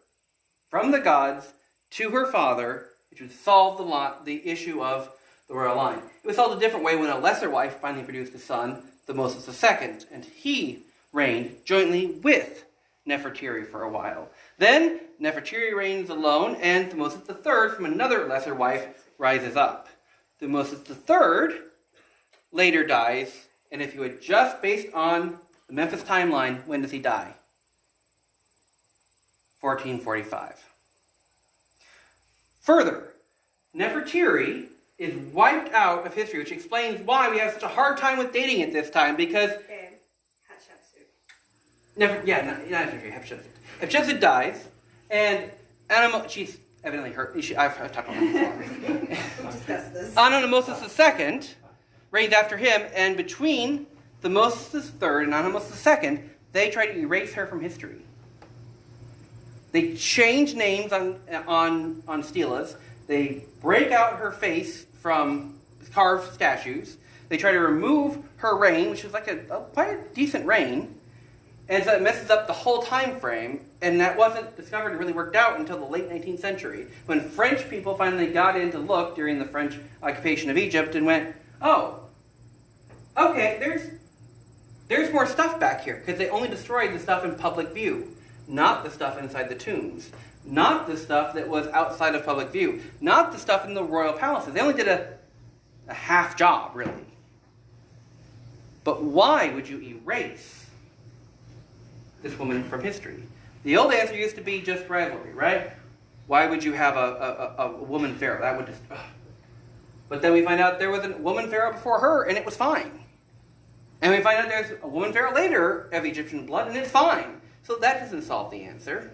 from the gods to her father, which would solve the issue of the royal line. It was solved a different way when a lesser wife finally produced a son, Thutmose II, and he reigned jointly with Nefertiti for a while. Then Nefertiti reigns alone, and Thutmose III from another lesser wife rises up. Thutmose III later dies, and if you adjust based on the Memphis timeline, when does he die? 1445. Further, Nefertiti is wiped out of history, which explains why we have such a hard time with dating at this time, because... Hatshepsut. Hatshepsut dies, and she's evidently hurt. I've talked about this before. Discuss this. Amenemoses II reigns after him, and between Thutmose III and Amenemoses II, they try to erase her from history. They change names on stelas. They break out her face from carved statues. They try to remove her reign, which is like quite a decent reign. And so it messes up the whole time frame, and that wasn't discovered and really worked out until the late 19th century, when French people finally got in to look during the French occupation of Egypt and went, oh, okay, there's more stuff back here, because they only destroyed the stuff in public view, not the stuff inside the tombs, not the stuff that was outside of public view, not the stuff in the royal palaces. They only did a half job, really. But why would you erase this woman from history? The old answer used to be just rivalry, right? Why would you have a woman pharaoh? That would just... But then we find out there was a woman pharaoh before her, and it was fine. And we find out there's a woman pharaoh later of Egyptian blood, and it's fine. So that doesn't solve the answer.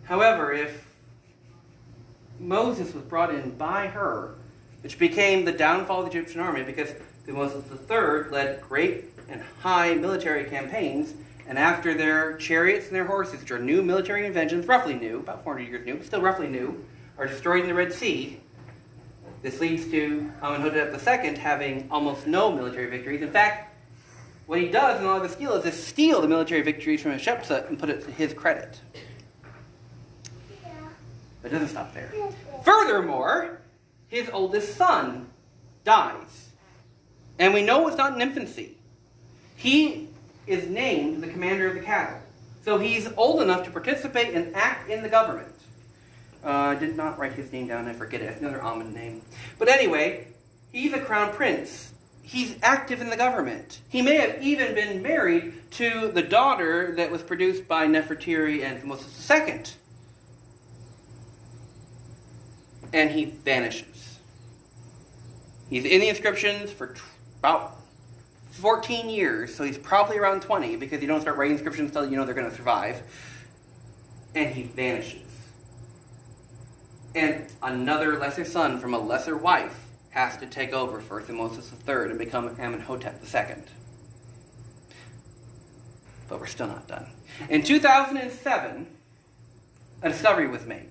However, if Moses was brought in by her, which became the downfall of the Egyptian army, because Thutmose III led great and high military campaigns, and after their chariots and their horses, which are new military inventions, roughly new, about 400 years new, but still roughly new, are destroyed in the Red Sea, this leads to Amenhotep II having almost no military victories. In fact, what he does in all of his steals is steal the military victories from Hatshepsut and put it to his credit. But it doesn't stop there. Furthermore, his oldest son dies. And we know it's not in infancy. He is named the commander of the cattle. So he's old enough to participate and act in the government. I did not write his name down. I forget it. It's another almond name. But anyway, he's a crown prince. He's active in the government. He may have even been married to the daughter that was produced by Nefertiti and Thutmose II. And he vanishes. He's in the inscriptions for about 14 years, so he's probably around 20, because you don't start writing inscriptions until you know they're going to survive. And he vanishes. And another lesser son from a lesser wife has to take over for Thutmose III and become Amenhotep II. But we're still not done. In 2007, a discovery was made,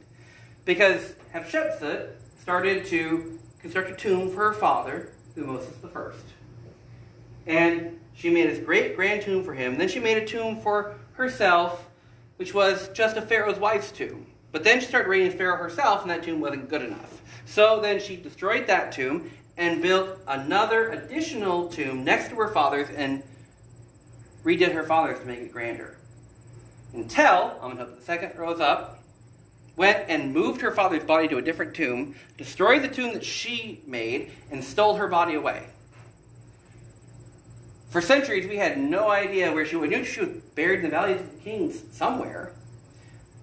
because Hatshepsut started to construct a tomb for her father, Thutmose I. And she made this great grand tomb for him. Then she made a tomb for herself, which was just a pharaoh's wife's tomb. But then she started reigning as pharaoh herself, and that tomb wasn't good enough. So then she destroyed that tomb and built another additional tomb next to her father's and redid her father's to make it grander. Until Amenhotep II rose up, went and moved her father's body to a different tomb, destroyed the tomb that she made, and stole her body away. For centuries, we had no idea where she was. We knew she was buried in the Valley of the Kings somewhere.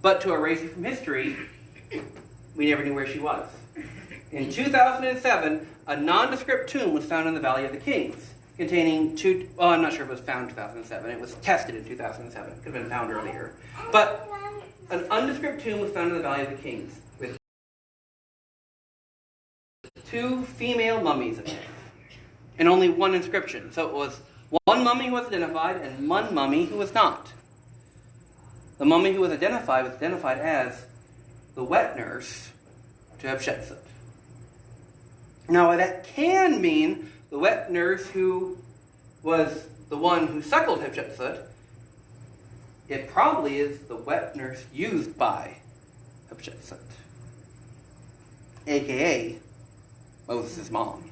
But to erase her from history, we never knew where she was. In 2007, a nondescript tomb was found in the Valley of the Kings, containing two... Well, I'm not sure if it was found in 2007. It was tested in 2007. It could have been found earlier. But an undescript tomb was found in the Valley of the Kings, with two female mummies in it, and only one inscription. So it was One mummy who was identified and one mummy who was not. The mummy who was identified as the wet nurse to Hatshepsut. Now, that can mean the wet nurse who was the one who suckled Hatshepsut. It probably is the wet nurse used by Hatshepsut, a.k.a. Moses' mom.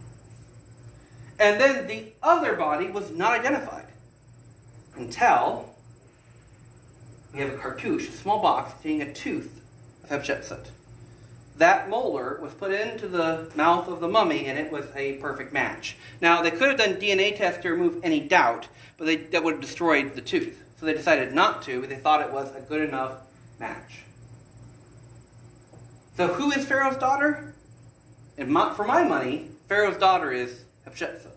And then the other body was not identified until we have a cartouche, a small box containing a tooth of Hatshepsut. That molar was put into the mouth of the mummy, and it was a perfect match. Now, they could have done DNA tests to remove any doubt, but that would have destroyed the tooth. So they decided not to, but they thought it was a good enough match. So who is Pharaoh's daughter? For my money, Pharaoh's daughter is Hatshepsut.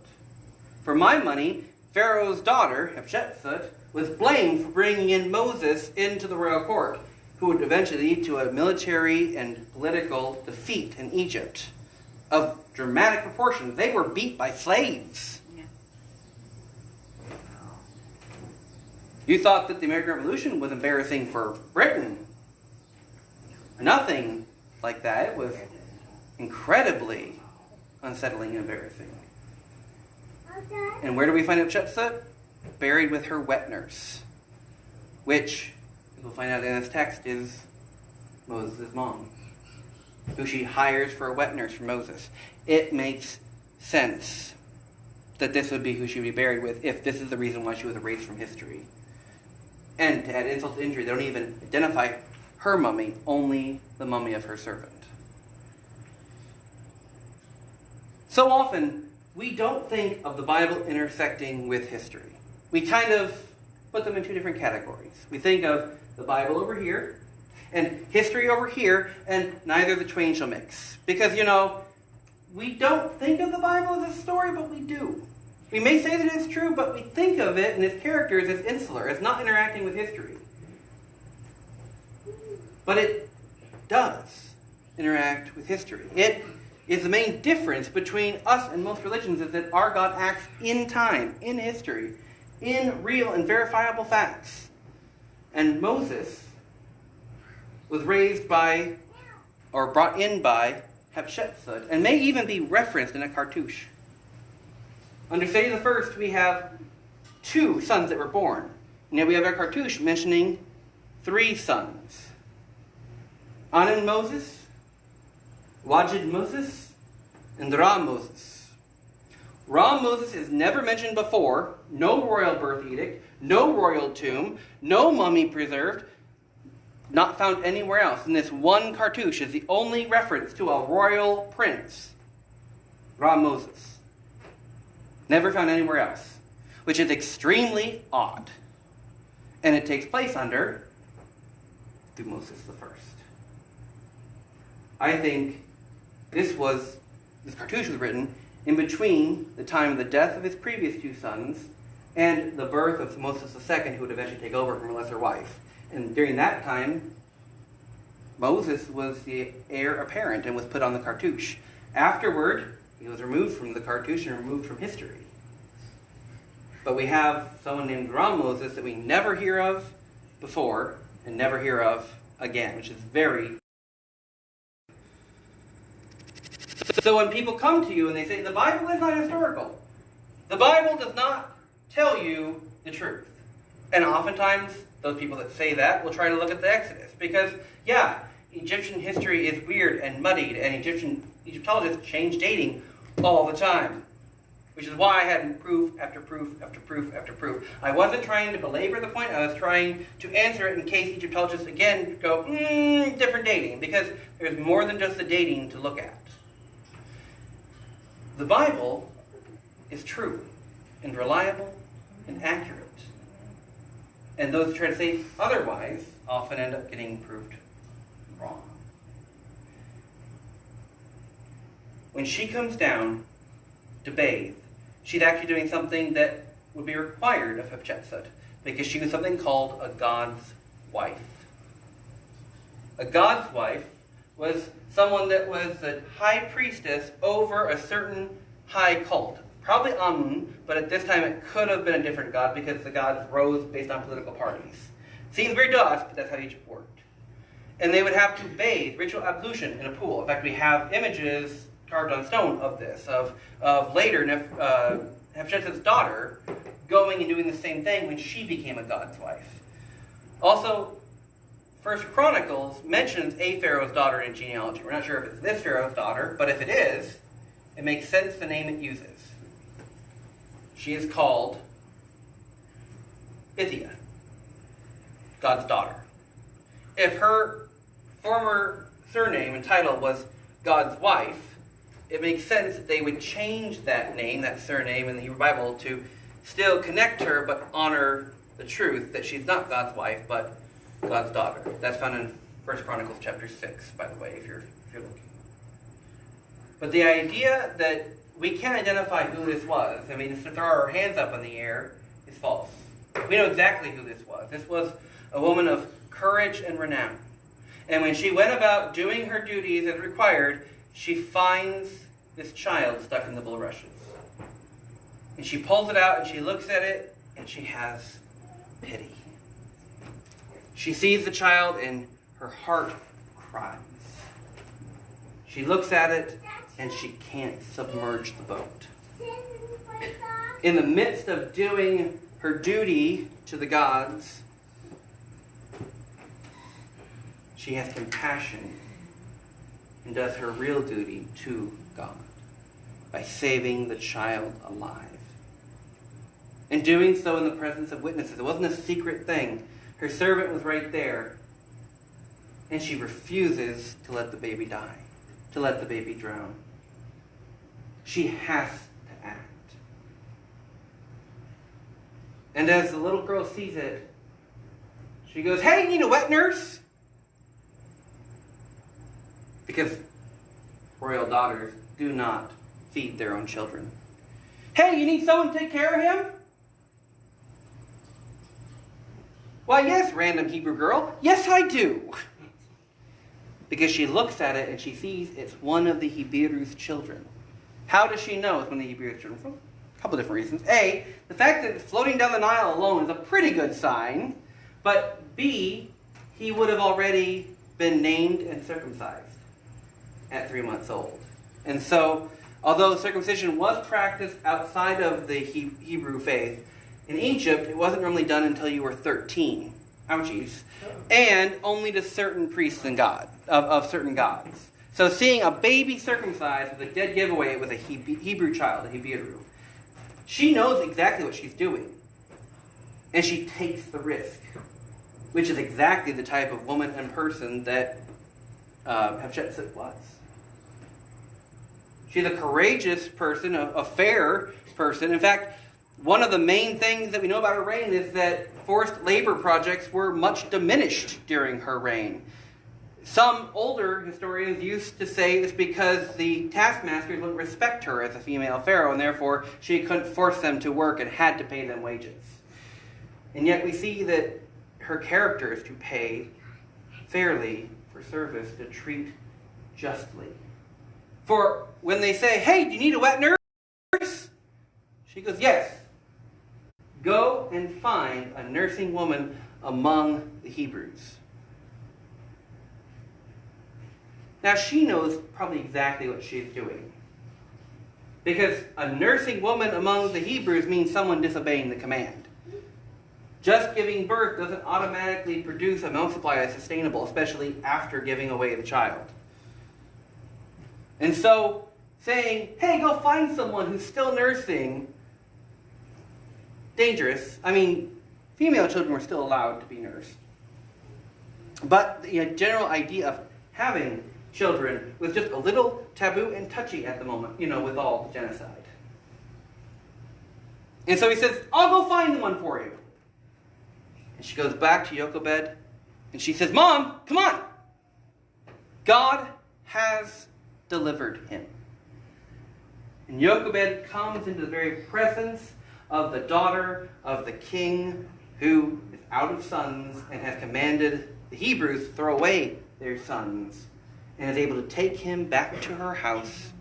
For my money, Pharaoh's daughter, Hatshepsut, was blamed for bringing in Moses into the royal court, who would eventually lead to a military and political defeat in Egypt of dramatic proportions. They were beat by slaves. Yeah. You thought that the American Revolution was embarrassing for Britain. Nothing like that. It was incredibly unsettling and embarrassing. And where do we find Hatshepsut? Buried with her wet nurse, which, as we'll find out in this text, is Moses' mom, who she hires for a wet nurse for Moses. It makes sense that this would be who she would be buried with if this is the reason why she was erased from history. And to add insult to injury, they don't even identify her mummy, only the mummy of her servant. So often, we don't think of the Bible intersecting with history. We kind of put them in two different categories. We think of the Bible over here, and history over here, and neither the twain shall mix. Because, we don't think of the Bible as a story, but we do. We may say that it's true, but we think of it and its characters as insular, as not interacting with history. But it does interact with history. It is the main difference between us and most religions, is that our God acts in time, in history, in real and verifiable facts. And Moses was raised by, or brought in by, Hatshepsut, and may even be referenced in a cartouche. Under Seti the First, we have 2 sons that were born. And yet we have a cartouche mentioning 3 sons. Anan Moses, Wajid Moses, and Ra Moses. Ra Moses is never mentioned before. No royal birth edict, no royal tomb, no mummy preserved, not found anywhere else. And this one cartouche is the only reference to a royal prince, Ra Moses. Never found anywhere else, which is extremely odd. And it takes place under Moses the First. I think this cartouche was written in between the time of the death of his previous 2 sons and the birth of Moses II, who would eventually take over from a lesser wife. And during that time, Moses was the heir apparent and was put on the cartouche. Afterward, he was removed from the cartouche and removed from history. But we have someone named Ra Moses that we never hear of before and never hear of again, which is very... So when people come to you and they say, the Bible is not historical, the Bible does not tell you the truth. And oftentimes, those people that say that will try to look at the Exodus. Because, yeah, Egyptian history is weird and muddied, and Egyptologists change dating all the time. Which is why I had proof after proof after proof after proof. I wasn't trying to belabor the point. I was trying to answer it in case Egyptologists, again, go, different dating. Because there's more than just the dating to look at. The Bible is true and reliable and accurate. And those who try to say otherwise often end up getting proved wrong. When she comes down to bathe, she's actually doing something that would be required of Hatshepsut, because she was something called a god's wife. A god's wife was someone that was the high priestess over a certain high cult, probably Amun, but at this time it could have been a different god because the gods rose based on political parties. Seems weird to us, but that's how Egypt worked. And they would have to bathe, ritual ablution, in a pool. In fact, we have images carved on stone of this, of later Nefertiti's daughter going and doing the same thing when she became a god's wife. Also, First Chronicles mentions a Pharaoh's daughter in genealogy. We're not sure if it's this Pharaoh's daughter, but if it is, it makes sense the name it uses. She is called Ithiah, God's daughter. If her former surname and title was God's wife, it makes sense that they would change that name, that surname in the Hebrew Bible, to still connect her but honor the truth that she's not God's wife but God's daughter. That's found in 1 Chronicles chapter 6, by the way, if you're looking. But the idea that we can't identify who this was, I mean, to throw our hands up in the air, is false. We know exactly who this was. This was a woman of courage and renown. And when she went about doing her duties as required, she finds this child stuck in the bulrushes. And she pulls it out and she looks at it and she has pity. She sees the child and her heart cries. She looks at it and she can't submerge the boat. In the midst of doing her duty to the gods, she has compassion and does her real duty to God by saving the child alive. And doing so in the presence of witnesses. It wasn't a secret thing. Her servant was right there. And she refuses to let the baby die, to let the baby drown. She has to act. And as the little girl sees it, she goes, "Hey, you need a wet nurse?" Because royal daughters do not feed their own children. "Hey, you need someone to take care of him?" "Why, yes, random Hebrew girl. Yes, I do." Because she looks at it and she sees it's one of the Hebrews' children. How does she know it's one of the Hebrews' children? For a couple different reasons. A, the fact that it's floating down the Nile alone is a pretty good sign. But B, he would have already been named and circumcised at 3 months old. And so, although circumcision was practiced outside of the Hebrew faith, in Egypt, it wasn't normally done until you were 13. Ouchies. And only to certain priests and of certain gods. So seeing a baby circumcised with a dead giveaway with a Hebrew child, a Hebrew, she knows exactly what she's doing. And she takes the risk. Which is exactly the type of woman and person that Hatshepsut was. She's a courageous person, a fair person. In fact, one of the main things that we know about her reign is that forced labor projects were much diminished during her reign. Some older historians used to say it's because the taskmasters wouldn't respect her as a female pharaoh, and therefore she couldn't force them to work and had to pay them wages. And yet we see that her character is to pay fairly for service, to treat justly. For when they say, "Hey, do you need a wet nurse?" she goes, "Yes. Go and find a nursing woman among the Hebrews." Now she knows probably exactly what she's doing. Because a nursing woman among the Hebrews means someone disobeying the command. Just giving birth doesn't automatically produce a milk supply that's sustainable, especially after giving away the child. And so saying, "Hey, go find someone who's still nursing," dangerous. I mean, female children were still allowed to be nursed. But the general idea of having children was just a little taboo and touchy at the moment, with all the genocide. And so he says, "I'll go find one for you." And she goes back to Jochebed and she says, "Mom, come on. God has delivered him." And Jochebed comes into the very presence of the daughter of the king who is out of sons and has commanded the Hebrews to throw away their sons, and is able to take him back to her house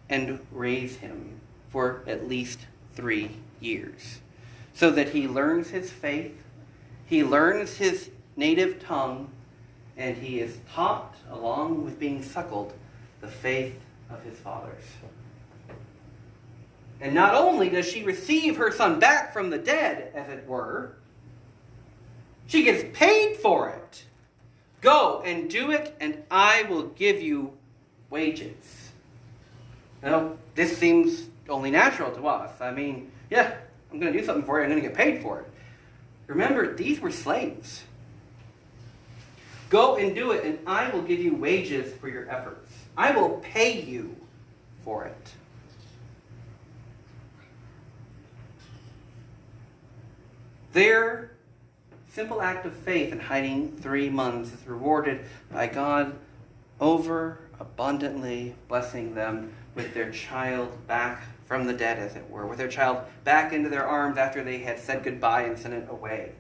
and raise him for at least 3 years, so that he learns his faith, he learns his native tongue, and he is taught, along with being suckled, the faith of his fathers. And not only does she receive her son back from the dead, as it were, she gets paid for it. Go and do it, and I will give you wages. Now, this seems only natural to us. I mean, yeah, I'm going to do something for you. I'm going to get paid for it. Remember, these were slaves. Go and do it, and I will give you wages for your efforts. I will pay you for it. Their simple act of faith in hiding 3 months is rewarded by God over abundantly blessing them with their child back from the dead, as it were, with their child back into their arms after they had said goodbye and sent it away.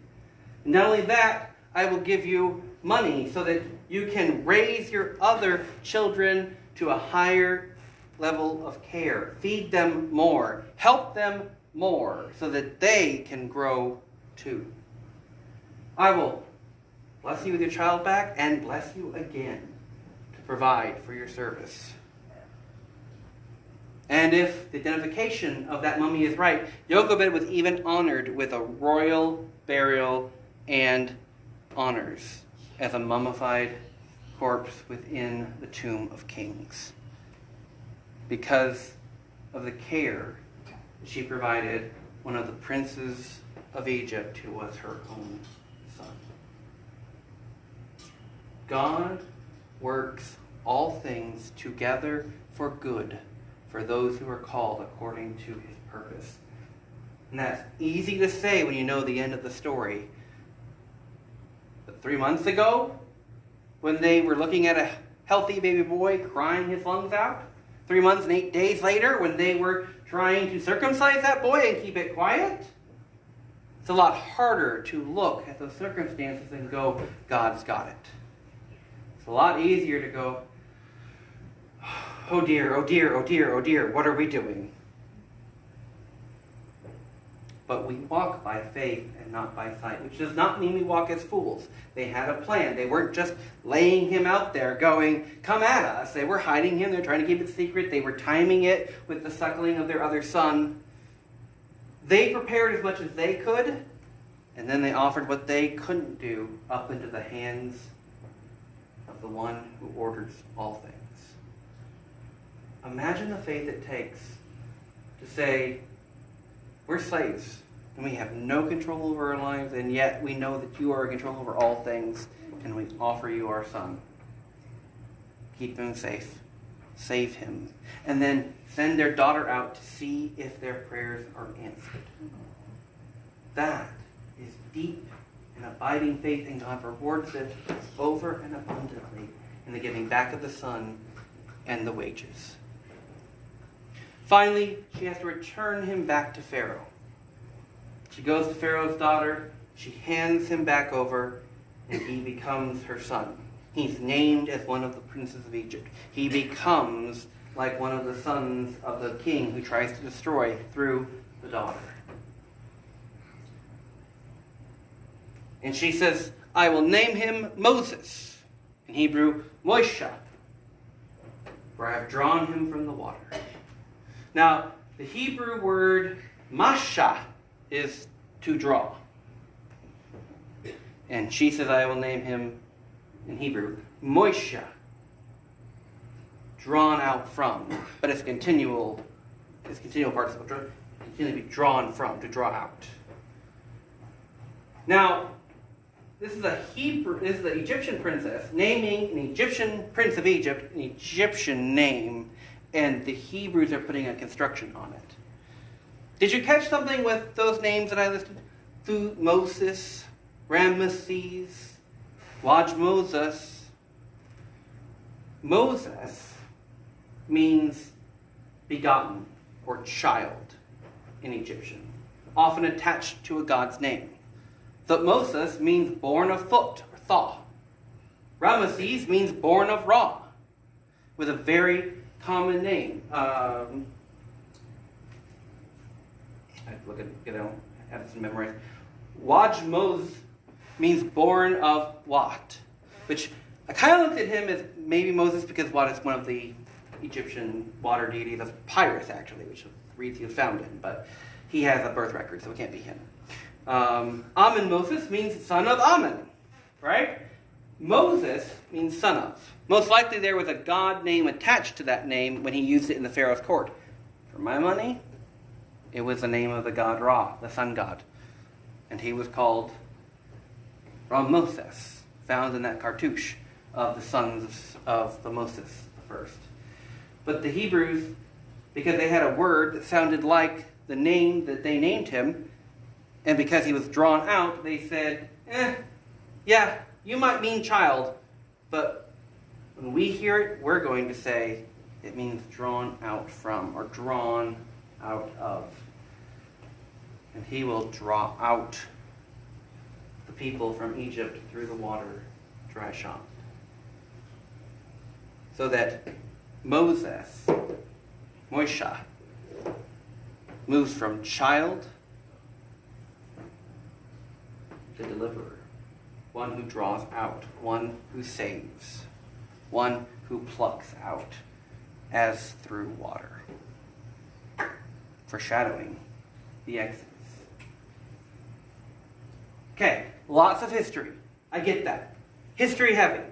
Not only that, I will give you money so that you can raise your other children to a higher level of care. Feed them more. Help them more so that they can grow too. I will bless you with your child back and bless you again to provide for your service. And if the identification of that mummy is right, Jochebed was even honored with a royal burial and honors as a mummified corpse within the tomb of kings, because of the care she provided one of the princes of Egypt who was her own son. God works all things together for good for those who are called according to his purpose. And that's easy to say when you know the end of the story. But 3 months ago, when they were looking at a healthy baby boy crying his lungs out, 3 months and 8 days later, when they were trying to circumcise that boy and keep it quiet, it's a lot harder to look at those circumstances and go, God's got it. It's a lot easier to go, oh dear, oh dear, oh dear, oh dear, what are we doing? But we walk by faith and not by sight, which does not mean we walk as fools. They had a plan. They weren't just laying him out there going, come at us. They were hiding him. They were trying to keep it secret. They were timing it with the suckling of their other son. They prepared as much as they could, and then they offered what they couldn't do up into the hands of the one who orders all things. Imagine the faith it takes to say, we're slaves, and we have no control over our lives, and yet we know that you are in control over all things, and we offer you our son. Keep him safe. Save him. And then send their daughter out to see if their prayers are answered. That is deep and abiding faith in God. Rewards it over and abundantly in the giving back of the son and the wages. Finally, she has to return him back to Pharaoh. She goes to Pharaoh's daughter, she hands him back over, and he becomes her son. He's named as one of the princes of Egypt. He becomes like one of the sons of the king who tries to destroy through the daughter. And she says, I will name him Moses. In Hebrew, Moshe, for I have drawn him from the water. Now, the Hebrew word masha is to draw. And she says, I will name him, in Hebrew, Moshe, drawn out from. But it's continual participle, continually be drawn from, to draw out. Now, this is the Egyptian princess naming an Egyptian prince of Egypt, an Egyptian name, and the Hebrews are putting a construction on it. Did you catch something with those names that I listed? Thutmoses, Ramesses, Wajmoses. Moses means begotten or child in Egyptian, often attached to a god's name. Thutmoses means born of Thut or Thaw. Ramesses means born of Ra, with a very common name. I have to look at, have this memorized. Wajmoz means born of Wat, which I kind of looked at him as maybe Moses because Wat is one of the Egyptian water deities of Pyrrhus, actually, which reads he was found in, but he has a birth record, so it can't be him. Amen Moses means son of Amen, right? Moses means son of. Most likely there was a god name attached to that name when he used it in the Pharaoh's court. For my money, it was the name of the god Ra, the sun god. And he was called Ramoses, found in that cartouche of the sons of the Moses the first. But the Hebrews, because they had a word that sounded like the name that they named him, and because he was drawn out, they said, yeah, you might mean child, but when we hear it, we're going to say it means drawn out from, or drawn out of. And he will draw out the people from Egypt through the water, dry shod. So that Moses, Moshe, moves from child to deliverer. One who draws out, one who saves, one who plucks out, as through water. Foreshadowing the Exodus. Okay, lots of history. I get that. History heavy.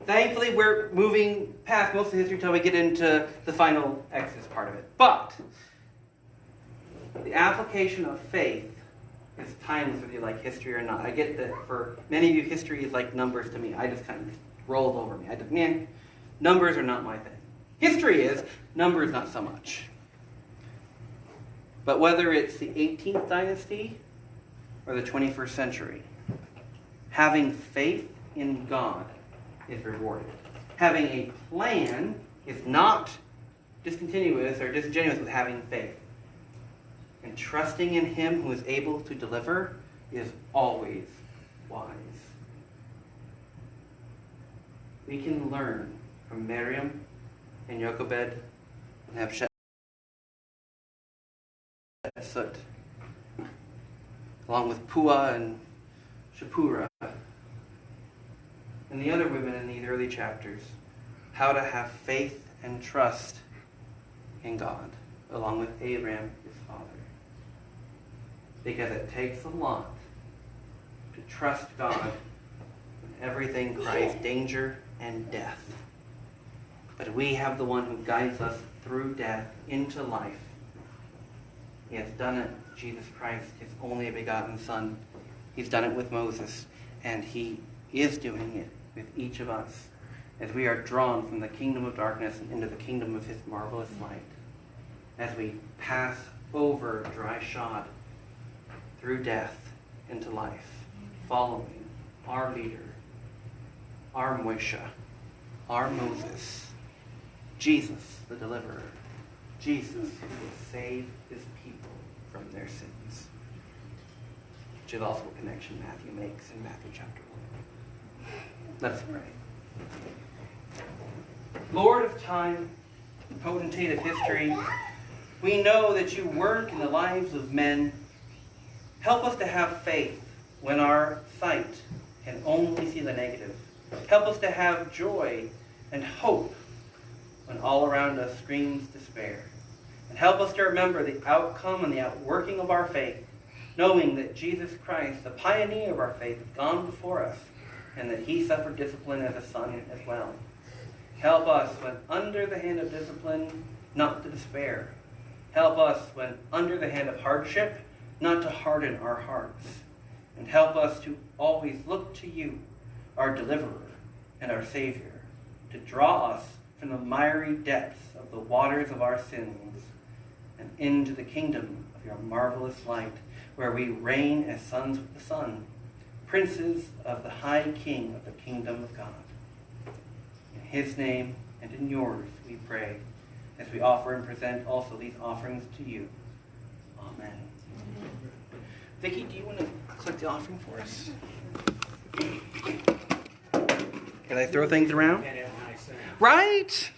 Thankfully, we're moving past most of the history until we get into the final Exodus part of it. But the application of faith is timeless whether you like history or not. I get that for many of you, history is like numbers to me. I just kind of rolls over me. Numbers are not my thing. History is, numbers not so much. But whether it's the 18th dynasty or the 21st century, having faith in God is rewarded. Having a plan is not discontinuous or disingenuous with having faith. And trusting in Him who is able to deliver is always wise. We can learn from Miriam and Jochebed and Hatshepsut, along with Puah and Shapura, and the other women in these early chapters, how to have faith and trust in God, along with Abraham, his father. Because it takes a lot to trust God when everything cries danger and death. But we have the one who guides us through death into life. He has done it, Jesus Christ, his only begotten Son. He's done it with Moses, and he is doing it with each of us as we are drawn from the kingdom of darkness into the kingdom of his marvelous light. As we pass over dry shod through death into life, following our leader, our Moshe, our Moses, Jesus, the deliverer, Jesus who will save his people from their sins. Which is also a connection Matthew makes in Matthew chapter 1. Let us pray. Lord of time, potentate of history, we know that you work in the lives of men. Help us to have faith when our sight can only see the negative. Help us to have joy and hope when all around us screams despair. And help us to remember the outcome and the outworking of our faith, knowing that Jesus Christ, the pioneer of our faith, has gone before us, and that he suffered discipline as a son as well. Help us when under the hand of discipline not to despair. Help us when under the hand of hardship not to harden our hearts. And help us to always look to you, our deliverer and our Savior, to draw us from the miry depths of the waters of our sins and into the kingdom of your marvelous light, where we reign as sons of the Son, princes of the high King of the kingdom of God. In his name and in yours we pray, as we offer and present also these offerings to you. Amen. Vicki, do you want to click the offering for us? Can I throw things around? Right?